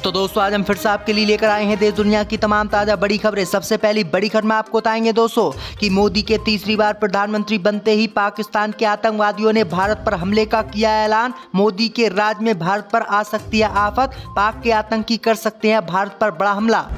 तो दोस्तों आज हम फिर से आपके लिए लेकर आए हैं देश दुनिया की तमाम ताज़ा बड़ी खबरें। सबसे पहली बड़ी खबर में आपको बताएंगे दोस्तों कि मोदी के तीसरी बार प्रधानमंत्री बनते ही पाकिस्तान के आतंकवादियों ने भारत पर हमले का किया ऐलान। मोदी के राज में भारत पर आ सकती है आफत, पाक के आतंकी कर सकते हैं भारत पर बड़ा हमला।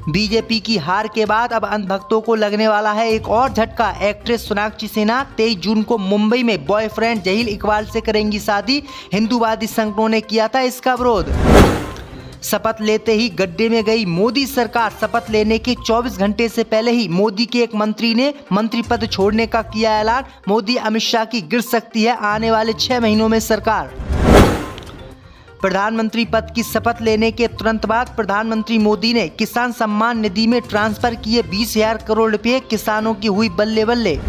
बीजेपी की हार के बाद अब अंधभक्तों को लगने वाला है एक और झटका। एक्ट्रेस सोनाक्षी सिन्हा 23 जून को मुंबई में बॉयफ्रेंड जहीर इकबाल से करेंगी शादी। हिंदूवादी संगठनों ने किया था इसका विरोध। शपथ लेते ही गड्ढे में गई मोदी सरकार। शपथ लेने के 24 घंटे से पहले ही मोदी के एक मंत्री ने मंत्री पद छोड़ने का किया ऐलान। मोदी अमित शाह की गिर सकती है आने वाले 6 महीनों में सरकार। प्रधानमंत्री पद की शपथ लेने के तुरंत बाद प्रधानमंत्री मोदी ने किसान सम्मान निधि में ट्रांसफर किए 20,000 करोड़ रुपए। किसानों की हुई बल्ले बल्ले।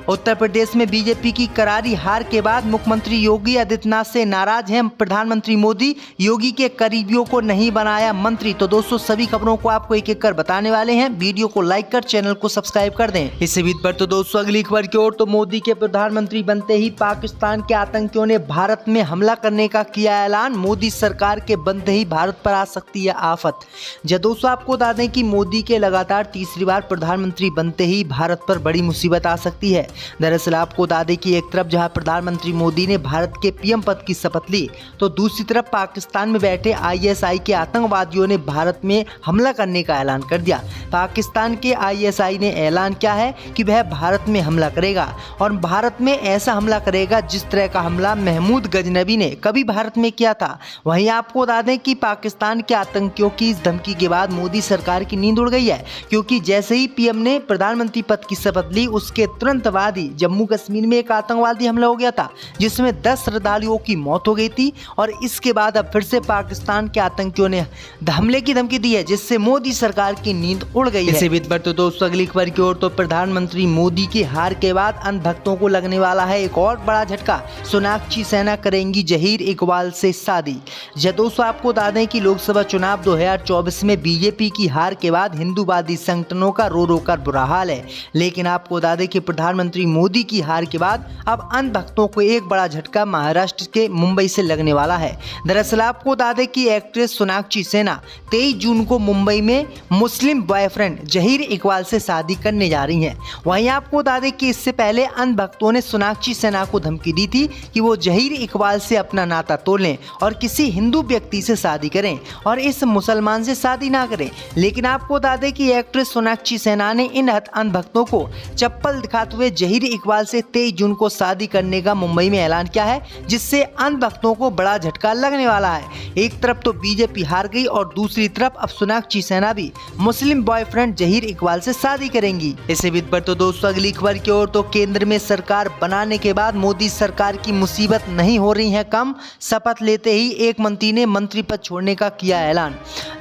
उत्तर प्रदेश में बीजेपी की करारी हार के बाद मुख्यमंत्री योगी आदित्यनाथ से नाराज हैं प्रधानमंत्री मोदी। योगी के करीबियों को नहीं बनाया मंत्री। तो दोस्तों सभी खबरों को आपको एक एक कर बताने वाले हैं। वीडियो को लाइक कर चैनल को सब्सक्राइब कर दें। इससे भी पर तो दोस्तों अगली खबर की ओर। तो मोदी के प्रधानमंत्री बनते ही पाकिस्तान के आतंकियों ने भारत में हमला करने का किया ऐलान। मोदी सरकार के बनते ही भारत पर आ सकती है आफत। जब दोस्तों आपको बता दें कि मोदी के लगातार तीसरी बार प्रधानमंत्री बनते ही भारत पर बड़ी मुसीबत आ सकती है। दरअसल आपको बता दें कि एक तरफ जहां प्रधानमंत्री मोदी ने भारत के पीएम पद की शपथ ली, तो दूसरी तरफ पाकिस्तान में बैठे आईएसआई के आतंकवादियों ने भारत में हमला करने का ऐलान कर दिया। पाकिस्तान के आईएसआई ने ऐलान किया है कि वह भारत में हमला करेगा और भारत में ऐसा हमला करेगा जिस तरह का हमला महमूद गजनबी ने कभी भारत में किया था। वहीं आपको बता दें कि पाकिस्तान के आतंकियों की इस धमकी के बाद मोदी सरकार की नींद उड़ गई है, क्योंकि जैसे ही पीएम ने प्रधानमंत्री पद की शपथ ली उसके तुरंत बाद जम्मू कश्मीर में एक आतंकवादी हमला हो गया था जिसमें 10 श्रद्धालुओं की मौत हो गई थी। और इसके बाद अब फिर से पाकिस्तान के आतंकियों ने हमले की धमकी दी है, जिससे मोदी सरकार की नींद उड़ गई है। इसी बीच पर तो दोस्तों अगली खबर की ओर। तो प्रधानमंत्री मोदी की हार के बाद अंधभक्तों को लगने वाला है एक और बड़ा झटका। सोनाक्षी सिन्हा करेंगी जहीर इकबाल से शादी। दोस्तों आपको बता दें कि लोकसभा चुनाव 2024 में बीजेपी की हार के बाद हिंदूवादी संगठनों का रो रो कर बुरा हाल है। लेकिन आपको बता दें कि प्रधानमंत्री मोदी की हार के बाद अब अंधभक्तों को एक बड़ा झटका महाराष्ट्र के मुंबई से लगने वाला है। दरअसल आपको बता दें कि एक्ट्रेस सोनाक्षी सिन्हा 23 जून को मुंबई में मुस्लिम बॉयफ्रेंड जहीर इकबाल से शादी करने जा रही हैं। वहीं आपको बता दें कि इससे पहले अंधभक्तों ने सोनाक्षी सिन्हा को धमकी दी थी कि वो जहीर इकबाल से अपना नाता तोड़ लें और किसी हिंदू व्यक्ति से शादी करें और इस मुसलमान से शादी ना करें। लेकिन आपको बता दें कि एक्ट्रेस सोनाक्षी सिन्हा ने इन अंधभक्तों को चप्पल दिखाते हुए जहीर इकबाल से 23 जून को शादी करने का मुंबई में ऐलान किया है, जिससे अंधभक्तों को बड़ा झटका लगने वाला है। एक तरफ तो बीजेपी हार गई और दूसरी तरफ अब सोनाक्षी सिन्हा भी मुस्लिम बॉयफ्रेंड जहीर इकबाल से शादी करेंगी। इसी बीच पर तो दोस्तों अगली खबर की ओर। तो केंद्र में सरकार बनाने के बाद मोदी सरकार की मुसीबत नहीं हो रही है कम। शपथ लेते ही एक मंत्री ने मंत्री पद छोड़ने का किया ऐलान।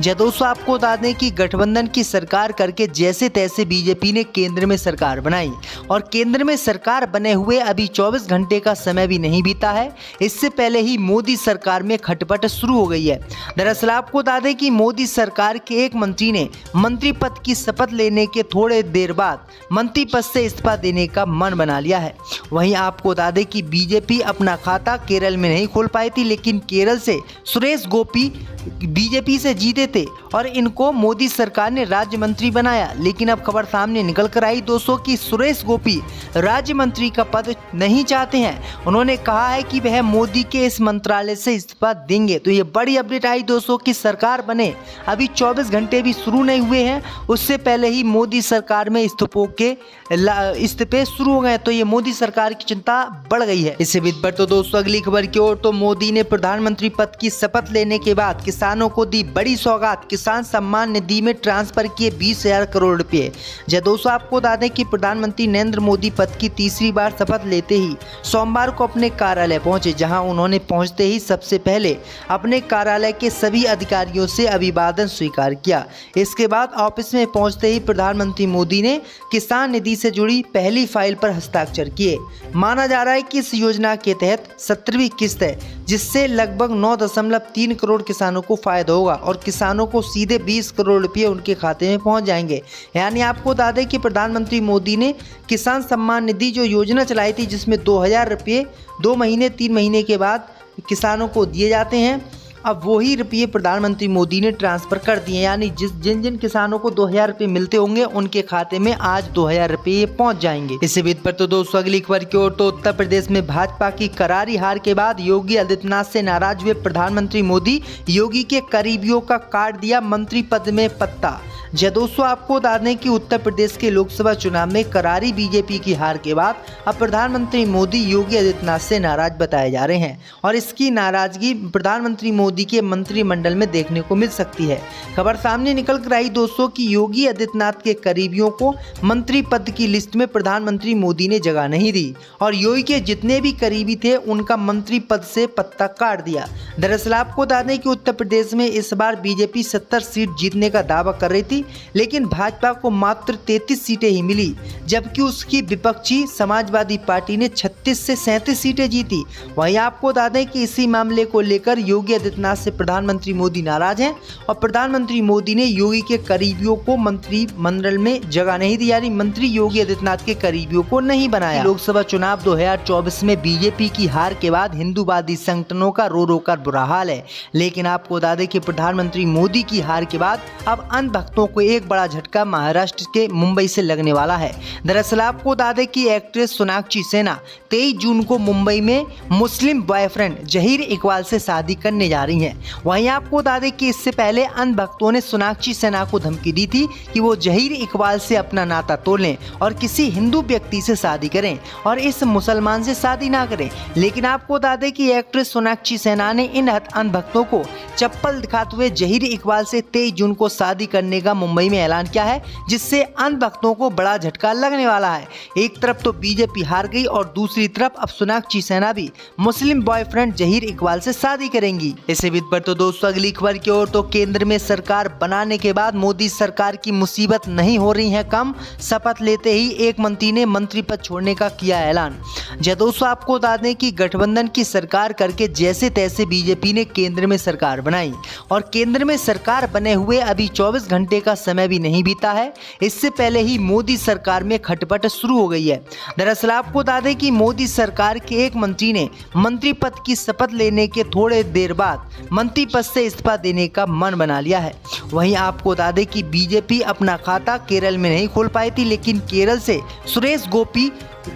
दोस्तों आपको बता दें कि गठबंधन की सरकार करके जैसे तैसे बीजेपी ने केंद्र में सरकार बनाई और केंद्र में सरकार बने हुए अभी 24 घंटे का समय भी नहीं बीता है, इससे पहले ही मोदी सरकार में खटपट शुरू हो गई है। दरअसल आपको बता दें कि मोदी सरकार के एक मंत्री ने मंत्री पद की शपथ लेने के थोड़े देर बाद मंत्री पद से इस्तीफा देने का मन बना लिया है। वहीं आपको बता दें कि बीजेपी अपना खाता केरल में नहीं खोल पाई थी, लेकिन केरल से सुरेश गोपी बीजेपी से जीते थे और इनको मोदी सरकार ने राज्य मंत्री बनाया। लेकिन अब खबर सामने निकल कर आई दोस्तों कि सुरेश गोपी राज्य मंत्री का पद नहीं चाहते हैं। उन्होंने कहा है कि वह मोदी के इस मंत्रालय से इस्तीफा देंगे। तो ये बड़ी अपडेट आई दोस्तों कि सरकार बने अभी 24 घंटे भी शुरू नहीं हुए हैं, उससे पहले ही मोदी सरकार में इस्तीफे शुरू हो गए। तो ये मोदी सरकार की चिंता बढ़ गई है। इससे बीच पर तो दोस्तों अगली खबर की ओर। तो मोदी ने प्रधानमंत्री पद की शपथ लेने के बाद किसानों को दी बड़ी सौगात। किसान सम्मान निधि में ट्रांसफर किए 20,000 करोड़ रुपए। दोस्तों आपको बता दें कि प्रधानमंत्री नरेंद्र मोदी पद की तीसरी बार शपथ लेते ही सोमवार को अपने कार्यालय पहुंचे, जहां उन्होंने पहुंचते ही सबसे पहले अपने कार्यालय के सभी अधिकारियों से अभिवादन स्वीकार किया। इसके बाद ऑफिस में पहुंचते ही प्रधानमंत्री मोदी ने किसान निधि से जुड़ी पहली फाइल पर हस्ताक्षर किए। माना जा रहा है कि इस योजना के तहत 17वीं किस्त है, जिससे लगभग 9.3 करोड़ किसानों को फायदा होगा और किसानों को सीधे 20 करोड़ रुपये उनके खाते में पहुंच जाएंगे। यानी आपको बता दें कि प्रधानमंत्री मोदी ने किसान सम्मान निधि जो योजना चलाई थी, जिसमें 2,000 रुपये 2 महीने 3 महीने के बाद किसानों को दिए जाते हैं, अब वही रुपये प्रधानमंत्री मोदी ने ट्रांसफर कर दिए, यानी जिन जिन किसानों को 2000 रुपये मिलते होंगे उनके खाते में आज 2000 रुपये पहुंच जाएंगे। इसी बीच पर तो दोस्तों अगली खबर की ओर, तो उत्तर प्रदेश में भाजपा की करारी हार के बाद योगी आदित्यनाथ से नाराज हुए प्रधानमंत्री मोदी, योगी के करीबियों का काट दिया मंत्री पद में पत्ता। जी दोस्तों, आपको बता दें कि उत्तर प्रदेश के लोकसभा चुनाव में करारी बीजेपी की हार के बाद अब प्रधानमंत्री मोदी योगी आदित्यनाथ से नाराज बताए जा रहे हैं और इसकी नाराजगी प्रधानमंत्री मोदी के मंत्रिमंडल में देखने को मिल सकती है। खबर सामने निकल कर आई दोस्तों कि योगी आदित्यनाथ के करीबियों को मंत्री पद की लिस्ट में प्रधानमंत्री मोदी ने जगह नहीं दी और योगी के जितने भी करीबी थे उनका मंत्री पद से पत्ता काट दिया। दरअसल आपको बता दें कि उत्तर प्रदेश में इस बार बीजेपी 70 सीट जीतने का दावा कर रही थी, लेकिन भाजपा को मात्र 33 सीटें ही मिली, जबकि उसकी विपक्षी समाजवादी पार्टी ने 36 से 37 सीटें जीती। वहीं आपको बता दें कि इसी मामले को लेकर योगी आदित्यनाथ से प्रधानमंत्री मोदी नाराज हैं और प्रधानमंत्री मोदी ने योगी के करीबियों को मंत्रिमंडल में जगह नहीं दी, यानी मंत्री योगी आदित्यनाथ के करीबियों को नहीं बनाया। लोकसभा चुनाव 2024 में बीजेपी की हार के बाद हिंदूवादी संगठनों का रो रो कर बुरा हाल है, लेकिन आपको बता दें कि प्रधानमंत्री मोदी की हार के बाद अब अन्य भक्तों को एक बड़ा झटका महाराष्ट्र के मुंबई से लगने वाला है। दरअसल आपको बता दें कि एक्ट्रेस सोनाक्षी सिन्हा 23 जून को मुंबई में मुस्लिम बॉयफ्रेंड जहीर इकबाल से शादी करने जा रही हैं। वहीं आपको बता दें कि इससे पहले अन्य भक्तों ने सोनाक्षी सिन्हा को धमकी दी थी कि वो जहीर इकबाल से अपना नाता तोड़ लें और किसी हिंदू व्यक्ति से शादी करें और इस मुसलमान से शादी ना करें, लेकिन आपको बता दें कि एक्ट्रेस सोनाक्षी सिन्हा ने इन अन्य भक्तों को चप्पल दिखाते हुए जहीर इकबाल से 23 जून को शादी करने का मुंबई में ऐलान किया है, जिससे अन्य भक्तों को बड़ा झटका लगने वाला है। एक तरफ तो बीजेपी हार गई और दूसरी तरफ अब सोनाक्षी सिन्हा भी मुस्लिम बॉयफ्रेंड जहीर इकबाल से शादी करेंगी। इसी बीच पर तो दोस्तों अगली खबर की ओर, तो केंद्र में सरकार बनाने के बाद मोदी सरकार की मुसीबत नहीं हो रही है कम। शपथ लेते ही एक मंत्री ने मंत्री पद छोड़ने का किया ऐलान। जी दोस्तों, आपको बता दें कि गठबंधन की सरकार करके जैसे तैसे बीजेपी ने केंद्र में सरकार बनाई और केंद्र में सरकार बने हुए अभी 24 घंटे का समय भी नहीं बीता है, इससे पहले ही मोदी सरकार में खटपट शुरू हो गई है। दरअसल आपको बता दें कि मोदी सरकार के एक मंत्री ने मंत्री पद की शपथ लेने के थोड़े देर बाद मंत्री पद से इस्तीफा देने का मन बना लिया है। वहीं आपको बता दें कि बीजेपी अपना खाता केरल में नहीं खोल पाई थी, लेकिन केरल से सुरेश गोपी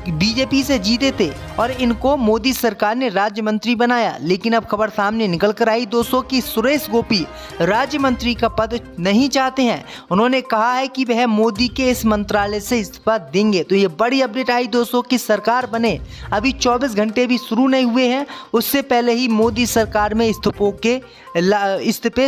बीजेपी से जीते थे और इनको मोदी सरकार ने राज्य मंत्री बनाया। लेकिन अब खबर सामने निकल कर आई दोस्तों कि सुरेश गोपी राज्य मंत्री का पद नहीं चाहते हैं। उन्होंने कहा है कि वह मोदी के इस मंत्रालय से इस्तीफा देंगे। तो ये बड़ी अपडेट आई दोस्तों कि सरकार बने अभी 24 घंटे भी शुरू नहीं हुए हैं, उससे पहले ही मोदी सरकार में इस्तीफे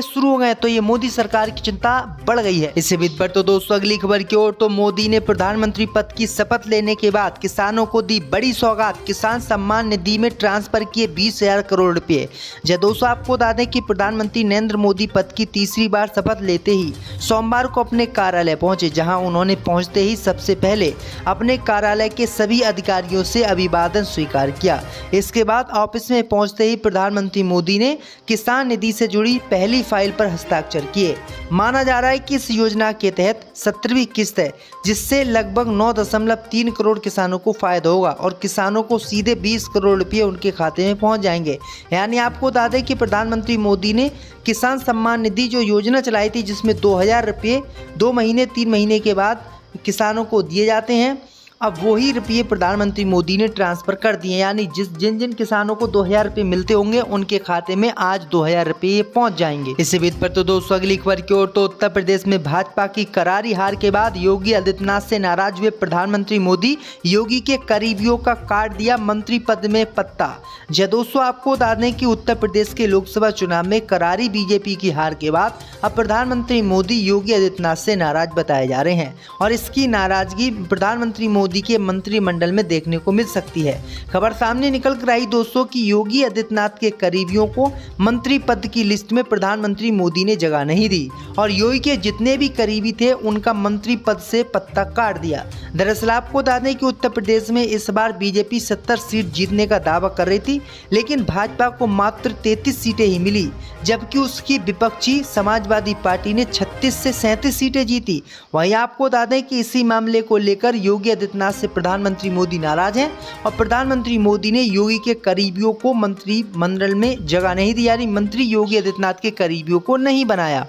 शुरू हो गए। तो ये मोदी सरकार की चिंता बढ़ गई है। इसी बीच पर तो दोस्तों अगली खबर की ओर, तो मोदी ने प्रधानमंत्री पद की शपथ लेने के बाद किसानों को दी बड़ी सौगात। किसान सम्मान निधि में ट्रांसफर किए 20,000 करोड़ रुपए। जब दोस्तों आपको बता दें कि प्रधानमंत्री नरेंद्र मोदी पद की तीसरी बार शपथ लेते ही सोमवार को अपने कार्यालय पहुंचे, जहां उन्होंने पहुंचते ही सबसे पहले अपने कार्यालय के सभी अधिकारियों से अभिवादन स्वीकार किया। इसके बाद ऑफिस में पहुंचते ही प्रधानमंत्री मोदी ने किसान निधि से जुड़ी पहली फाइल पर हस्ताक्षर किए। माना जा रहा है कि इस योजना के तहत 17वीं किस्त है, जिससे लगभग 9.3 करोड़ किसानों को फायदा होगा और किसानों को सीधे 20 करोड़ रुपए उनके खाते में पहुंच जाएंगे। यानी आपको बता दें कि प्रधानमंत्री मोदी ने किसान सम्मान निधि जो योजना चलाई थी, जिसमें 2000 रुपये 2 महीने 3 महीने के बाद किसानों को दिए जाते हैं, अब वही रुपये प्रधानमंत्री मोदी ने ट्रांसफर कर दिए, यानी जिन जिन किसानों को 2000 रुपये मिलते होंगे उनके खाते में आज 2000 रुपये पहुंच जाएंगे। इसी बीच पर तो दोस्तों अगली खबर की ओर, तो उत्तर प्रदेश में भाजपा की करारी हार के बाद योगी आदित्यनाथ से नाराज हुए प्रधानमंत्री मोदी, योगी के करीबियों का काट दिया मंत्री पद में पत्ता। जी दोस्तों, आपको बता दें कि उत्तर प्रदेश के लोकसभा चुनाव में करारी बीजेपी की हार के बाद अब प्रधानमंत्री मोदी योगी आदित्यनाथ से नाराज बताए जा रहे हैं और इसकी नाराजगी प्रधानमंत्री मोदी के मंत्रिमंडल में देखने को मिल सकती है। खबर सामने निकल कर आई दोस्तों कि योगी आदित्यनाथ के करीबियों को मंत्री पद की लिस्ट में प्रधानमंत्री मोदी ने जगह नहीं दी और योगी के जितने भी करीबी थे उनका मंत्री पद से पत्ता काट दिया। दरअसल आपको बता दें कि उत्तर प्रदेश में इस बार बीजेपी 70 सीट जीतने का दावा कर रही थी, लेकिन भाजपा को मात्र 33 सीटें ही मिली, जबकि उसकी विपक्षी समाजवादी समाजवादी पार्टी ने 36 से 37 सीटें जीती। वहीं आपको बता दें कि इसी मामले को लेकर योगी आदित्यनाथ से प्रधानमंत्री मोदी नाराज हैं और प्रधानमंत्री मोदी ने योगी के करीबियों को मंत्रिमंडल में जगह नहीं दी, यानी मंत्री योगी आदित्यनाथ के करीबियों को नहीं बनाया।